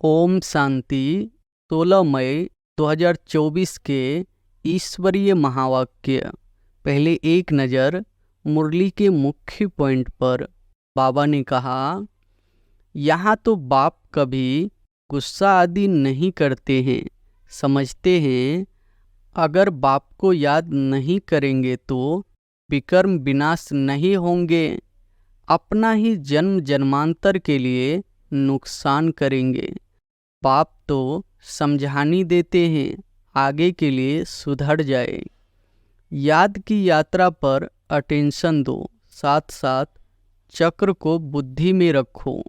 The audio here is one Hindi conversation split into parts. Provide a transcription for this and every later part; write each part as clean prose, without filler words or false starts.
ओम शांति। 16 मई 2024 के ईश्वरीय महावाक्य। पहले एक नज़र मुरली के मुख्य पॉइंट पर। बाबा ने कहा, यहाँ तो बाप कभी गुस्सा आदि नहीं करते हैं। समझते हैं अगर बाप को याद नहीं करेंगे तो विकर्म विनाश नहीं होंगे, अपना ही जन्म जन्मांतर के लिए नुकसान करेंगे। बाप तो समझानी देते हैं आगे के लिए सुधर जाए। याद की यात्रा पर अटेंशन दो, साथ साथ चक्र को बुद्धि में रखो,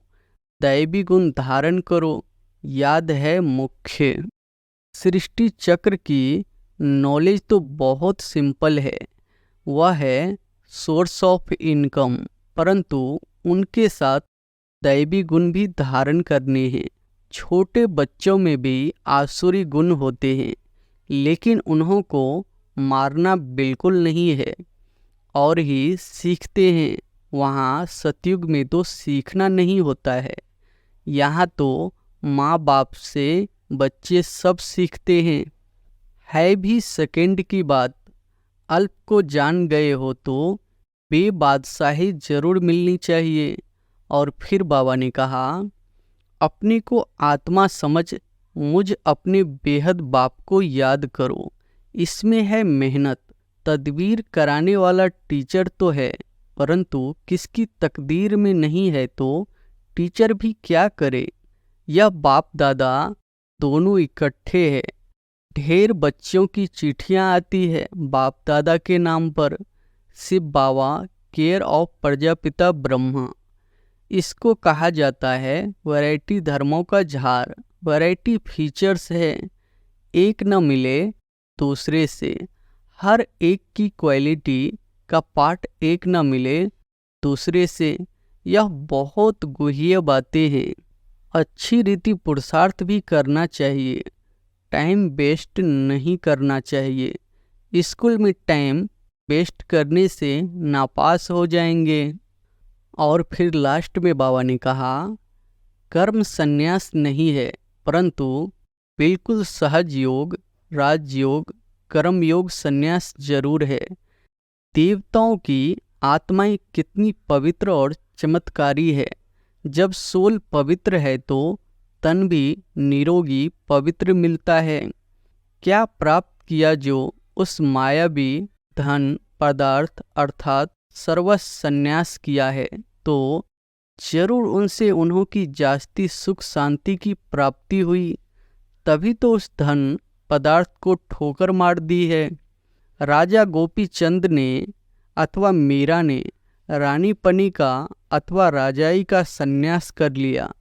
दैवी गुण धारण करो। याद है मुख्य। सृष्टि चक्र की नॉलेज तो बहुत सिंपल है, वह है सोर्स ऑफ इनकम, परंतु उनके साथ दैवी गुण भी धारण करने हैं। छोटे बच्चों में भी आसुरी गुण होते हैं, लेकिन उन्हों को मारना बिल्कुल नहीं है और ही सीखते हैं। वहाँ सतयुग में तो सीखना नहीं होता है, यहाँ तो माँ बाप से बच्चे सब सीखते हैं। है भी सेकंड की बात। अल्प को जान गए हो तो बेबादशाही जरूर मिलनी चाहिए। और फिर बाबा ने कहा, अपने को आत्मा समझ मुझ अपने बेहद बाप को याद करो। इसमें है मेहनत। तदबीर कराने वाला टीचर तो है, परंतु किसकी तकदीर में नहीं है तो टीचर भी क्या करे। यह बाप दादा दोनों इकट्ठे हैं। ढेर बच्चों की चिट्ठियां आती है बाप दादा के नाम पर। शिव बाबा केयर ऑफ प्रजापिता ब्रह्मा, इसको कहा जाता है वैरायटी धर्मों का झार। वैरायटी फीचर्स है, एक न मिले दूसरे से। हर एक की क्वालिटी का पार्ट एक न मिले दूसरे से। यह बहुत गुह्य बातें हैं। अच्छी रीति पुरुषार्थ भी करना चाहिए, टाइम वेस्ट नहीं करना चाहिए। स्कूल में टाइम वेस्ट करने से नापास हो जाएंगे। और फिर लास्ट में बाबा ने कहा, कर्म संन्यास नहीं है, परंतु बिल्कुल सहज योग, राजयोग, कर्म योग संन्यास जरूर है। देवताओं की आत्माएं कितनी पवित्र और चमत्कारी है। जब सोल पवित्र है तो तन भी निरोगी पवित्र मिलता है। क्या प्राप्त किया जो उस मायावी धन पदार्थ अर्थात सर्वस्व संन्यास किया है, तो जरूर उनसे उन्हों की जास्ती सुख शांति की प्राप्ति हुई। तभी तो उस धन पदार्थ को ठोकर मार दी है। राजा गोपी चंद ने अथवा मीरा ने रानी पनी का अथवा राजाई का संन्यास कर लिया।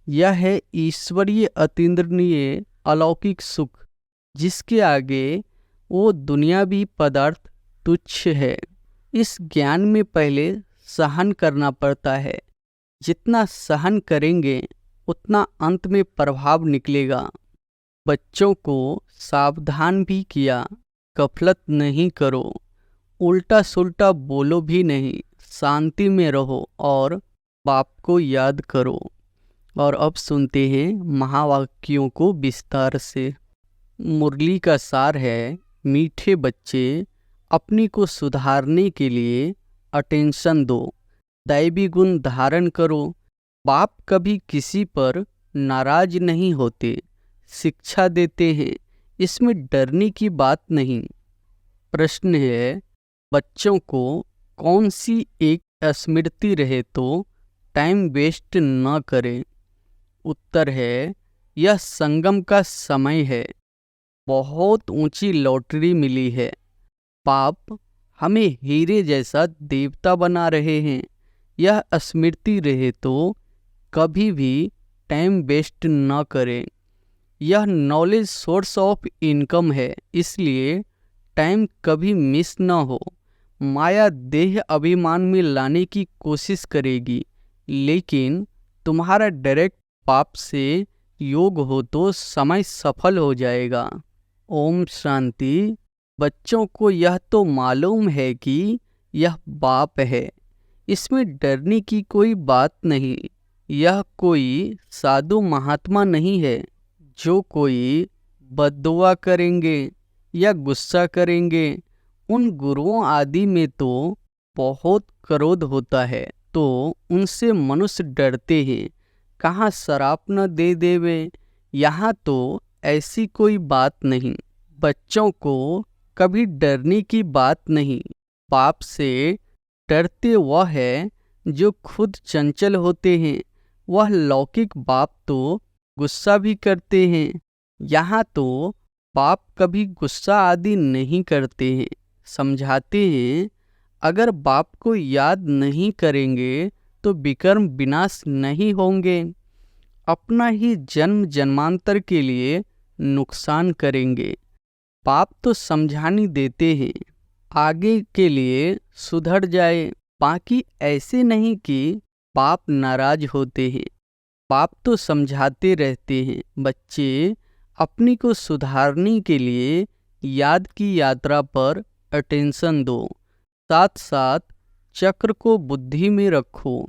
यह है ईश्वरीय अतीन्द्रिय अलौकिक सुख, जिसके आगे वो दुनियावी पदार्थ तुच्छ है। इस ज्ञान में पहले सहन करना पड़ता है। जितना सहन करेंगे उतना अंत में प्रभाव निकलेगा। बच्चों को सावधान भी किया, गफलत नहीं करो, उल्टा सुल्टा बोलो भी नहीं, शांति में रहो और बाप को याद करो। और अब सुनते हैं महावाक्यों को विस्तार से। मुरली का सार है, मीठे बच्चे अपनी को सुधारने के लिए अटेंशन दो, दैवी गुण धारण करो। बाप कभी किसी पर नाराज नहीं होते, शिक्षा देते हैं, इसमें डरने की बात नहीं। प्रश्न है, बच्चों को कौन सी एक स्मृति रहे तो टाइम वेस्ट न करें। उत्तर है, यह संगम का समय है। बहुत ऊंची लॉटरी मिली है। बाप हमें हीरे जैसा देवता बना रहे हैं। यह स्मृति रहे तो कभी भी टाइम वेस्ट न करें। यह नॉलेज सोर्स ऑफ इनकम है, इसलिए टाइम कभी मिस न हो। माया देह अभिमान में लाने की कोशिश करेगी, लेकिन तुम्हारा डायरेक्ट पाप से योग हो तो समय सफल हो जाएगा। ओम शांति। बच्चों को यह तो मालूम है कि यह बाप है, इसमें डरने की कोई बात नहीं। यह कोई साधु महात्मा नहीं है जो कोई बद्दुआ करेंगे या गुस्सा करेंगे। उन गुरुओं आदि में तो बहुत क्रोध होता है, तो उनसे मनुष्य डरते हैं। कहाँ शराप न दे देवे। यहाँ तो ऐसी कोई बात नहीं। बच्चों को कभी डरने की बात नहीं। बाप से डरते वह है जो खुद चंचल होते हैं। वह लौकिक बाप तो गुस्सा भी करते हैं। यहाँ तो बाप कभी गुस्सा आदि नहीं करते हैं, समझाते हैं। अगर बाप को याद नहीं करेंगे तो विकर्म विनाश नहीं होंगे, अपना ही जन्म जन्मांतर के लिए नुकसान करेंगे। बाप तो समझानी देते हैं, आगे के लिए सुधर जाए। बाकी ऐसे नहीं कि बाप नाराज होते हैं। बाप तो समझाते रहते हैं, बच्चे अपनी को सुधारने के लिए याद की यात्रा पर अटेंशन दो, साथ साथ चक्र को बुद्धि में रखो,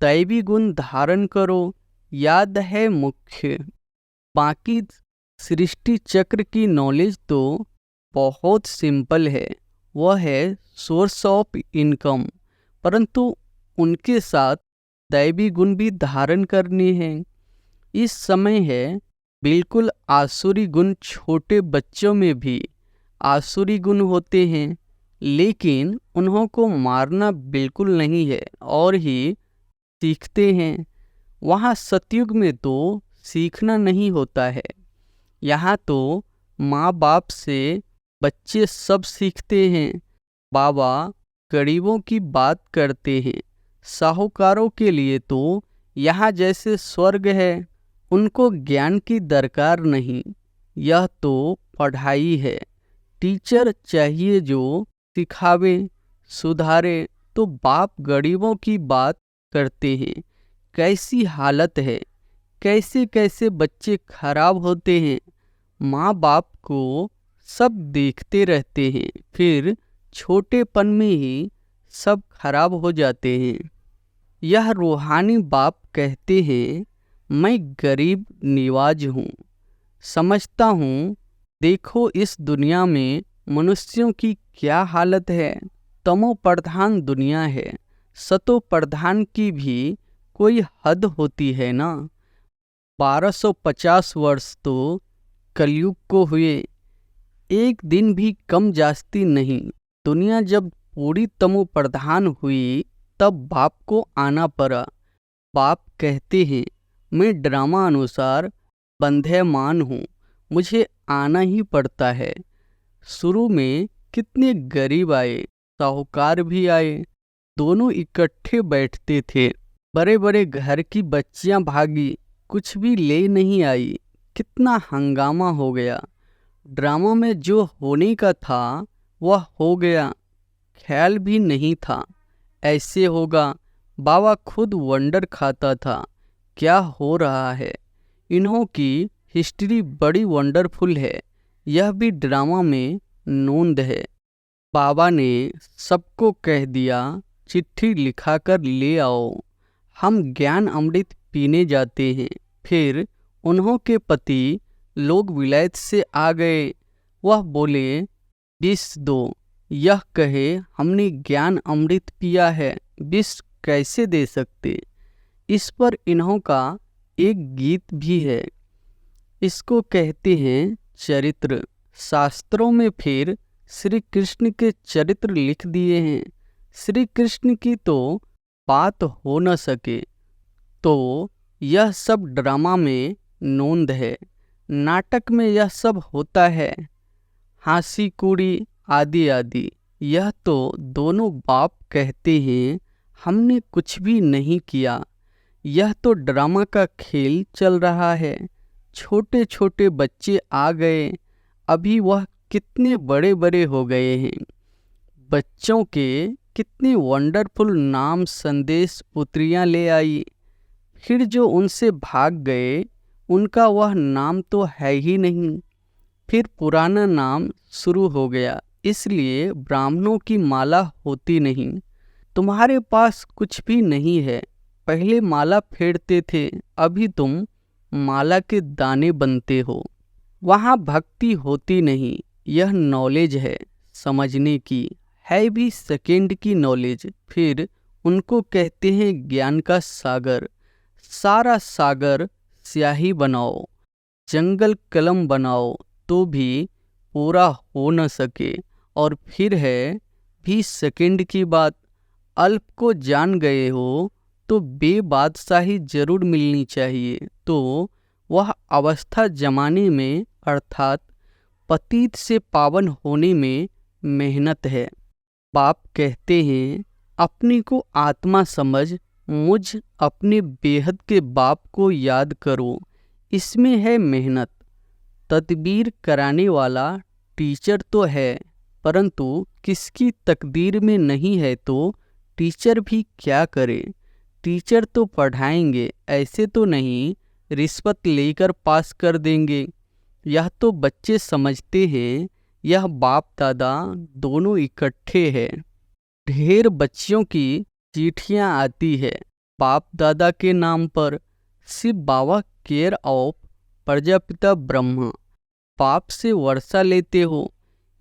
दैवी गुण धारण करो, याद है मुख्य। बाकी सृष्टि चक्र की नॉलेज तो बहुत सिंपल है, वह है सोर्स ऑफ इनकम, परंतु उनके साथ दैवी गुण भी धारण करने हैं। इस समय है बिल्कुल आसुरी गुण। छोटे बच्चों में भी आसुरी गुण होते हैं, लेकिन उन्हों को मारना बिल्कुल नहीं है और ही सीखते हैं। वहाँ सतयुग में तो सीखना नहीं होता है। यहाँ तो माँ बाप से बच्चे सब सीखते हैं। बाबा गरीबों की बात करते हैं। साहूकारों के लिए तो यहाँ जैसे स्वर्ग है, उनको ज्ञान की दरकार नहीं। यह तो पढ़ाई है। टीचर चाहिए जो सिखावे सुधारे। तो बाप गरीबों की बात करते हैं। कैसी हालत है, कैसे कैसे बच्चे खराब होते हैं। माँ बाप को सब देखते रहते हैं, फिर छोटेपन में ही सब खराब हो जाते हैं। यह रूहानी बाप कहते हैं, मैं गरीब निवाज हूँ, समझता हूँ। देखो इस दुनिया में मनुष्यों की क्या हालत है। तमो प्रधान दुनिया है, सतो प्रधान की भी कोई हद होती है ना। 1250 वर्ष तो कलयुग को हुए, एक दिन भी कम जास्ती नहीं। दुनिया जब पूरी तमो प्रधान हुई तब बाप को आना पड़ा। बाप कहते हैं, मैं ड्रामा अनुसार बंधेमान हूँ, मुझे आना ही पड़ता है। शुरू में कितने गरीब आए, साहूकार भी आए, दोनों इकट्ठे बैठते थे। बड़े बड़े घर की बच्चियां भागी, कुछ भी ले नहीं आई। कितना हंगामा हो गया। ड्रामा में जो होने का था वह हो गया, ख्याल भी नहीं था ऐसे होगा। बाबा खुद वंडर खाता था क्या हो रहा है। इन्हों की हिस्ट्री बड़ी वंडरफुल है, यह भी ड्रामा में नोंद है। बाबा ने सबको कह दिया, चिट्ठी लिखा कर ले आओ, हम ज्ञान अमृत पीने जाते हैं। फिर उन्हों के पति लोग विलायत से आ गए। वह बोले, विष दो। यह कहे, हमने ज्ञान अमृत पिया है, विष कैसे दे सकते। इस पर इन्हों का एक गीत भी है, इसको कहते हैं चरित्र। शास्त्रों में फिर श्री कृष्ण के चरित्र लिख दिए हैं। श्री कृष्ण की तो बात हो न सके, तो यह सब ड्रामा में नोंद है। नाटक में यह सब होता है, हाँसी कूड़ी आदि आदि। यह तो दोनों बाप कहते हैं, हमने कुछ भी नहीं किया, यह तो ड्रामा का खेल चल रहा है। छोटे छोटे बच्चे आ गए, अभी वह कितने बड़े बड़े हो गए हैं। बच्चों के कितने वंडरफुल नाम संदेश पुत्रियां ले आई। फिर जो उनसे भाग गए उनका वह नाम तो है ही नहीं। फिर पुराना नाम शुरू हो गया, इसलिए ब्राह्मणों की माला होती नहीं। तुम्हारे पास कुछ भी नहीं है, पहले माला फेरते थे, अभी तुम माला के दाने बनते हो। वहाँ भक्ति होती नहीं, यह नॉलेज है समझने की, है भी सेकंड की नॉलेज। फिर उनको कहते हैं ज्ञान का सागर। सारा सागर स्याही बनाओ, जंगल कलम बनाओ, तो भी पूरा हो न सके। और फिर है भी सेकंड की बात। अल्प को जान गए हो तो बेबादशाही जरूर मिलनी चाहिए। तो वह अवस्था जमाने में अर्थात पतित से पावन होने में मेहनत है। बाप कहते हैं अपने को आत्मा समझ, मुझ अपने बेहद के बाप को याद करो, इसमें है मेहनत। तदबीर कराने वाला टीचर तो है, परंतु किसकी तकदीर में नहीं है तो टीचर भी क्या करे। टीचर तो पढ़ाएंगे, ऐसे तो नहीं रिश्वत लेकर पास कर देंगे। यह तो बच्चे समझते हैं, यह बाप दादा दोनों इकट्ठे हैं। ढेर बच्चियों की चिट्ठियां आती है बाप दादा के नाम पर। शिव बाबा केयर ऑफ प्रजापिता ब्रह्मा। बाप से वर्षा लेते हो,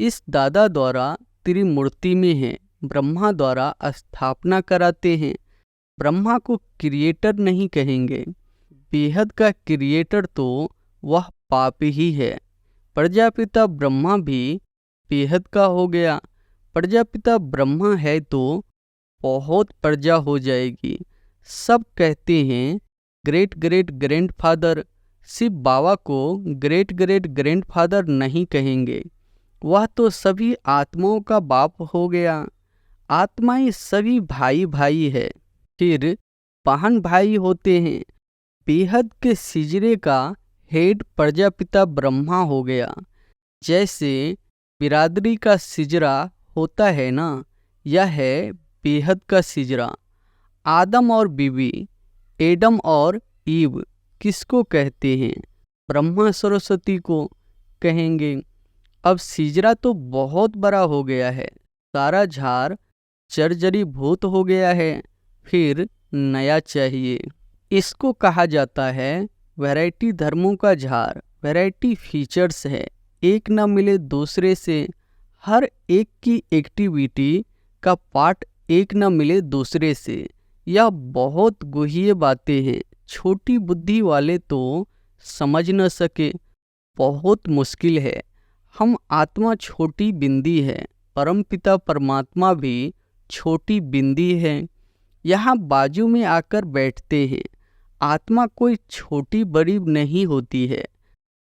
इस दादा द्वारा त्रिमूर्ति में है, ब्रह्मा द्वारा स्थापना कराते हैं। ब्रह्मा को क्रिएटर नहीं कहेंगे, बेहद का क्रिएटर तो वह पाप ही है। प्रजापिता ब्रह्मा भी बेहद का हो गया। प्रजापिता ब्रह्मा है तो बहुत प्रजा हो जाएगी। सब कहते हैं ग्रेट ग्रेट ग्रैंडफादर। शिव बाबा को ग्रेट ग्रेट ग्रैंडफादर नहीं कहेंगे, वह तो सभी आत्माओं का बाप हो गया। आत्माएं सभी भाई भाई है, फिर बहन भाई होते हैं। बेहद के सिजरे का हेड प्रजापिता ब्रह्मा हो गया। जैसे बिरादरी का सिजरा होता है ना, यह है बेहद का सिजरा। आदम और बीवी, एडम और ईव किसको कहते हैं? ब्रह्मा सरस्वती को कहेंगे। अब सिजरा तो बहुत बड़ा हो गया है, सारा झाड़ जर्जरी भूत हो गया है, फिर नया चाहिए। इसको कहा जाता है वैरायटी धर्मों का झाड़। वैरायटी फीचर्स है, एक न मिले दूसरे से। हर एक की एक्टिविटी का पार्ट एक न मिले दूसरे से। यह बहुत गुह्य बातें हैं, छोटी बुद्धि वाले तो समझ न सके, बहुत मुश्किल है। हम आत्मा छोटी बिंदी है, परमपिता परमात्मा भी छोटी बिंदी है, यहाँ बाजू में आकर बैठते हैं। आत्मा कोई छोटी बड़ी नहीं होती है।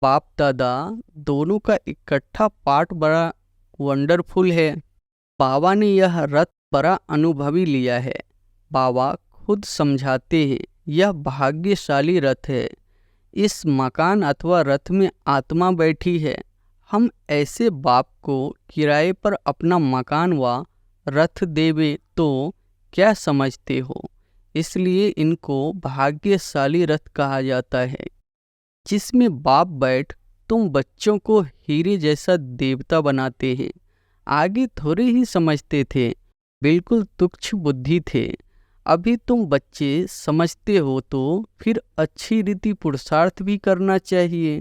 बाप दादा दोनों का इकट्ठा पार्ट बड़ा वंडरफुल है। बाबा ने यह रथ बड़ा अनुभवी लिया है। बाबा खुद समझाते हैं यह भाग्यशाली रथ है। इस मकान अथवा रथ में आत्मा बैठी है। हम ऐसे बाप को किराए पर अपना मकान व रथ देवे तो क्या समझते हो? इसलिए इनको भाग्यशाली रथ कहा जाता है, जिसमें बाप बैठ तुम बच्चों को हीरे जैसा देवता बनाते हैं। आगे थोड़े ही समझते थे, बिल्कुल तुच्छ बुद्धि थे। अभी तुम बच्चे समझते हो तो फिर अच्छी रीति पुरुषार्थ भी करना चाहिए।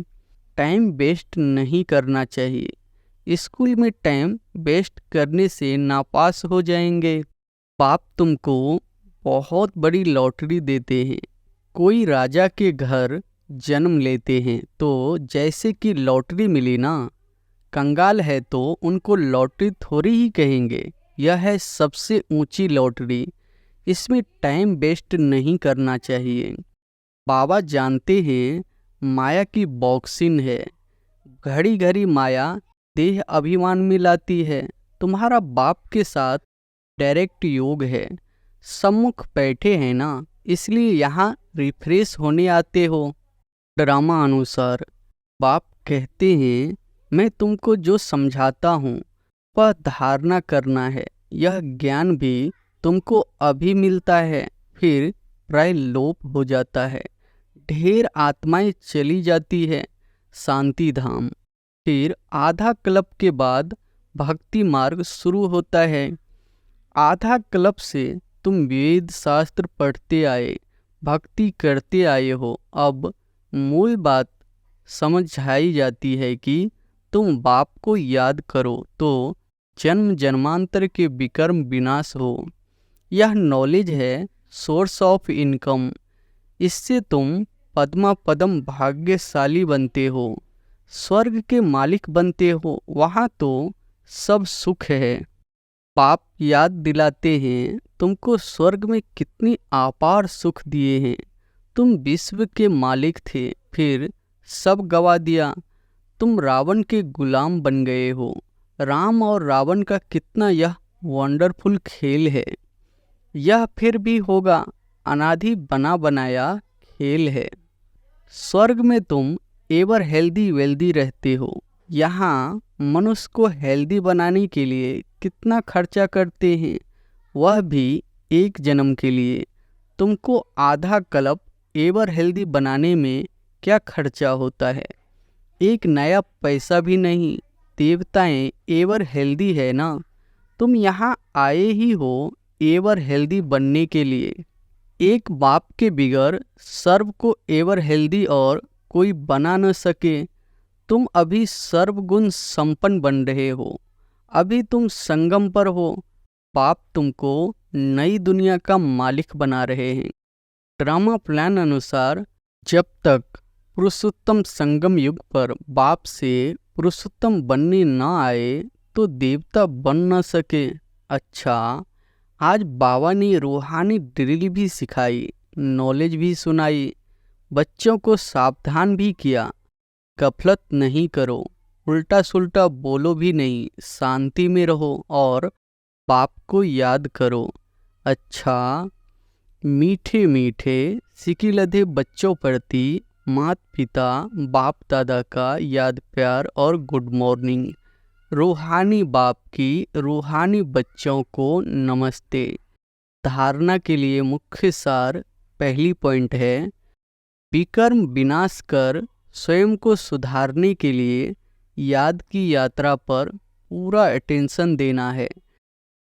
टाइम वेस्ट नहीं करना चाहिए। स्कूल में टाइम वेस्ट करने से नापास हो जाएंगे। बाप तुमको बहुत बड़ी लॉटरी देते हैं। कोई राजा के घर जन्म लेते हैं तो जैसे कि लॉटरी मिली ना, कंगाल है तो उनको लॉटरी थोड़ी ही कहेंगे, यह है सबसे ऊंची लॉटरी। इसमें टाइम वेस्ट नहीं करना चाहिए। बाबा जानते हैं माया की बॉक्सिंग है, घड़ी घड़ी माया देह अभिमान में लाती है। तुम्हारा बाप के साथ डायरेक्ट योग है, सम्मुख बैठे हैं ना, इसलिए यहाँ रिफ्रेश होने आते हो। ड्रामा अनुसार बाप कहते हैं मैं तुमको जो समझाता हूँ वह धारणा करना है। यह ज्ञान भी तुमको अभी मिलता है, फिर प्राय लोप हो जाता है। ढेर आत्माएं चली जाती है शांति धाम। फिर आधा कल्प के बाद भक्ति मार्ग शुरू होता है। आधा कल्प से तुम वेद शास्त्र पढ़ते आए, भक्ति करते आए हो। अब मूल बात समझाई जाती है कि तुम बाप को याद करो तो जन्म जन्मांतर के विकर्म विनाश हो। यह नॉलेज है सोर्स ऑफ इनकम। इससे तुम पद्मा पदम भाग्यशाली बनते हो, स्वर्ग के मालिक बनते हो। वहाँ तो सब सुख है। पाप याद दिलाते हैं तुमको स्वर्ग में कितनी अपार सुख दिए हैं। तुम विश्व के मालिक थे, फिर सब गवा दिया। तुम रावण के गुलाम बन गए हो। राम और रावण का कितना यह वंडरफुल खेल है। यह फिर भी होगा, अनादि बना बनाया खेल है। स्वर्ग में तुम एवर हेल्दी वेल्दी रहते हो। यहाँ मनुष्य को हेल्दी बनाने के लिए कितना खर्चा करते हैं, वह भी एक जन्म के लिए। तुमको आधा कल्प एवर हेल्दी बनाने में क्या खर्चा होता है? एक नया पैसा भी नहीं। देवताएं एवर हेल्दी है ना। तुम यहाँ आए ही हो एवर हेल्दी बनने के लिए। एक बाप के बिगर सर्व को एवर हेल्दी और कोई बना न सके। तुम अभी सर्वगुण संपन्न बन रहे हो। अभी तुम संगम पर हो। बाप तुमको नई दुनिया का मालिक बना रहे हैं। ड्रामा प्लान अनुसार जब तक पुरुषोत्तम संगम युग पर बाप से पुरुषोत्तम बनने न आए तो देवता बन न सके। अच्छा, आज बाबा ने रूहानी ड्रिल भी सिखाई, नॉलेज भी सुनाई, बच्चों को सावधान भी किया। गफलत नहीं करो, उल्टा सुल्टा बोलो भी नहीं, शांति में रहो और बाप को याद करो। अच्छा, मीठे मीठे सिकिलधे बच्चों प्रति माता पिता बाप दादा का याद प्यार और गुड मॉर्निंग। रूहानी बाप की रूहानी बच्चों को नमस्ते। धारणा के लिए मुख्य सार पहली पॉइंट है, विकर्म विनाश कर स्वयं को सुधारने के लिए याद की यात्रा पर पूरा अटेंशन देना है,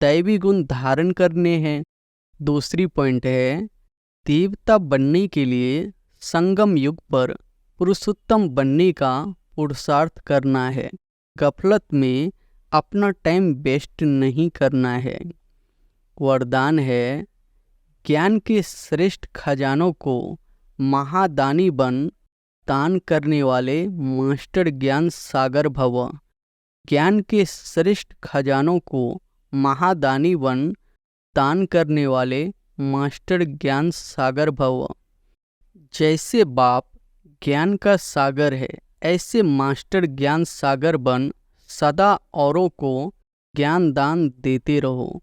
दैवी गुण धारण करने हैं। दूसरी पॉइंट है, देवता बनने के लिए संगम युग पर पुरुषोत्तम बनने का पुरुषार्थ करना है। गफलत में अपना टाइम वेस्ट नहीं करना है। वरदान है, ज्ञान के श्रेष्ठ खजानों को महादानी बन दान करने वाले मास्टर ज्ञान सागर भव। ज्ञान के श्रेष्ठ खजानों को महादानी बन दान करने वाले मास्टर ज्ञान सागर भव। जैसे बाप ज्ञान का सागर है, ऐसे मास्टर ज्ञान सागर बन सदा औरों को ज्ञान दान देते रहो।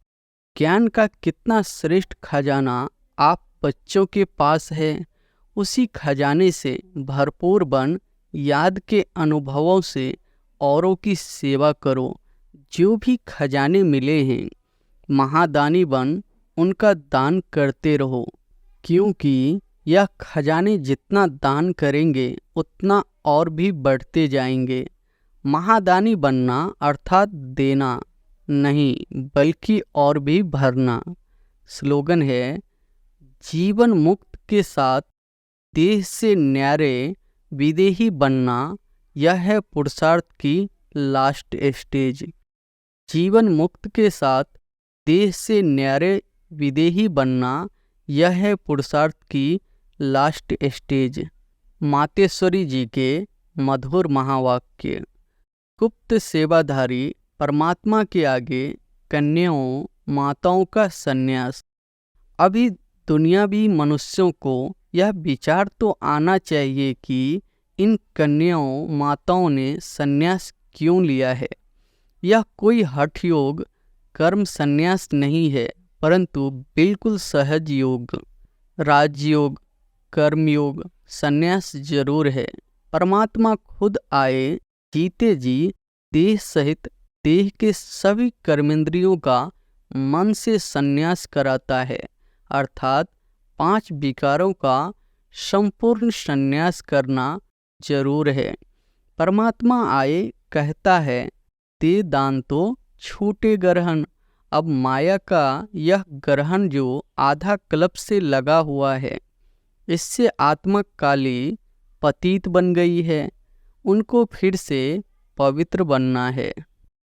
ज्ञान का कितना श्रेष्ठ खजाना आप बच्चों के पास है। उसी खजाने से भरपूर बन याद के अनुभवों से औरों की सेवा करो। जो भी खजाने मिले हैं, महादानी बन उनका दान करते रहो, क्योंकि यह खजाने जितना दान करेंगे उतना और भी बढ़ते जाएंगे। महादानी बनना अर्थात देना नहीं, बल्कि और भी भरना। स्लोगन है, जीवन मुक्त के साथ देह से न्यारे विदेही बनना, यह है पुरुषार्थ की लास्ट स्टेज। जीवन मुक्त के साथ देह से न्यारे विदेही बनना, यह है पुरुषार्थ की लास्ट स्टेज। मातेश्वरी जी के मधुर महावाक्य। गुप्त सेवाधारी परमात्मा के आगे कन्याओं माताओं का संन्यास। अभी दुनियावी मनुष्यों को यह विचार तो आना चाहिए कि इन कन्याओं माताओं ने संन्यास क्यों लिया है। यह कोई हठ योग कर्म संन्यास नहीं है, परंतु बिल्कुल सहज योग, राजयोग, कर्मयोग संन्यास जरूर है। परमात्मा खुद आए जीते जी देह सहित देह के सभी कर्मेंद्रियों का मन से संन्यास कराता है, अर्थात 5 विकारों का संपूर्ण संन्यास करना जरूर है। परमात्मा आए कहता है, दे दान तो छूटे ग्रहण। अब माया का यह ग्रहण जो आधा कल्प से लगा हुआ है, इससे आत्मा काली पतित बन गई है, उनको फिर से पवित्र बनना है।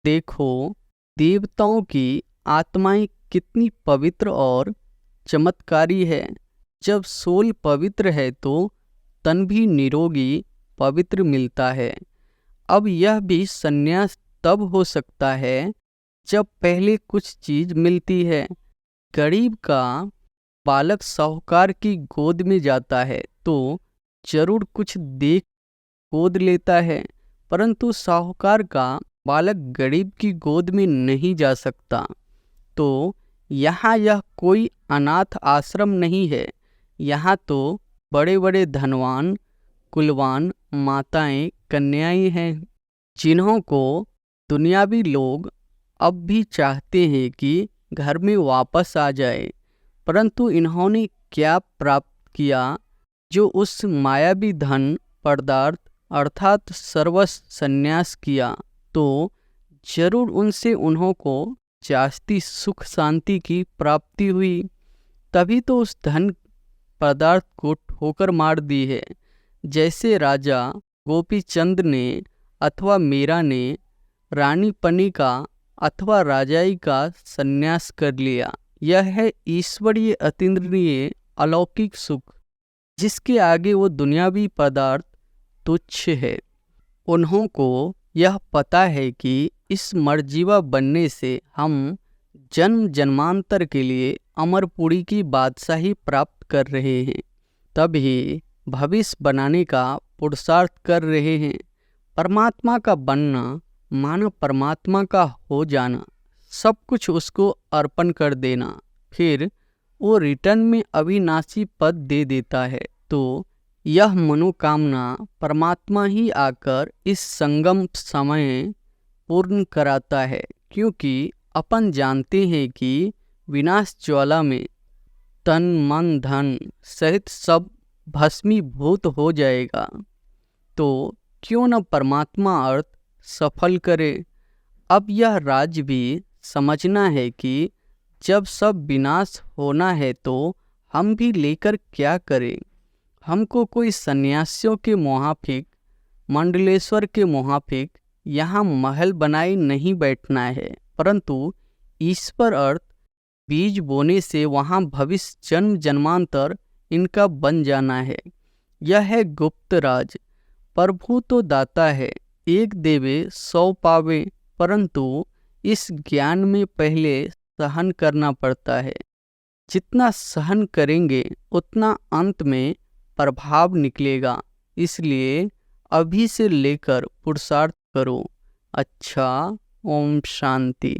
देखो, देवताओं की आत्माएं कितनी पवित्र और चमत्कारी है। जब सोल पवित्र है तो तन भी निरोगी पवित्र मिलता है। अब यह भी संन्यास तब हो सकता है जब पहले कुछ चीज मिलती है। गरीब का बालक साहूकार की गोद में जाता है तो जरूर कुछ देख गोद लेता है, परंतु साहूकार का बालक गरीब की गोद में नहीं जा सकता। तो यहाँ यह कोई अनाथ आश्रम नहीं है। यहाँ तो बड़े बड़े धनवान कुलवान माताएं कन्याएं हैं, जिन्हों को दुनियावी लोग अब भी चाहते हैं कि घर में वापस आ जाए। परंतु इन्होंने क्या प्राप्त किया जो उस मायावी धन पदार्थ अर्थात सर्वस्व संन्यास किया, तो जरूर उनसे उन्हों को जास्ती सुख शांति की प्राप्ति हुई। तभी तो उस धन पदार्थ को ठोकर मार दी है। जैसे राजा गोपीचंद ने अथवा मीरा ने रानी पनिका अथवा राजाई का संन्यास कर लिया। यह है ईश्वरीय अतीन्द्रिय अलौकिक सुख, जिसके आगे वो दुनियावी पदार्थ तुच्छ है। उन्हों को यह पता है कि इस मरजीवा बनने से हम जन्म जन्मांतर के लिए अमरपुरी की बादशाही प्राप्त कर रहे हैं, तभी भविष्य बनाने का पुरुषार्थ कर रहे हैं। परमात्मा का बनना मानो परमात्मा का हो जाना, सब कुछ उसको अर्पण कर देना, फिर वो रिटर्न में अविनाशी पद दे देता है। तो यह मनोकामना परमात्मा ही आकर इस संगम समय पूर्ण कराता है, क्योंकि अपन जानते हैं कि विनाश ज्वाला में तन मन धन सहित सब भस्मीभूत हो जाएगा। तो क्यों न परमात्मा अर्थ सफल करे। अब यह राज भी समझना है कि जब सब विनाश होना है तो हम भी लेकर क्या करें। हमको कोई सन्यासियों के मुआफिक मंडलेश्वर के मुआफिक यहाँ महल बनाए नहीं बैठना है, परंतु ईश्वर अर्थ बीज बोने से वहाँ भविष्य जन्म जन्मांतर इनका बन जाना है। यह है गुप्त राज। प्रभु तो दाता है, एक देवे 100 पावे, परंतु इस ज्ञान में पहले सहन करना पड़ता है। जितना सहन करेंगे उतना अंत में प्रभाव निकलेगा। इसलिए अभी से लेकर पुरुषार्थ करो। अच्छा, ओम शांति।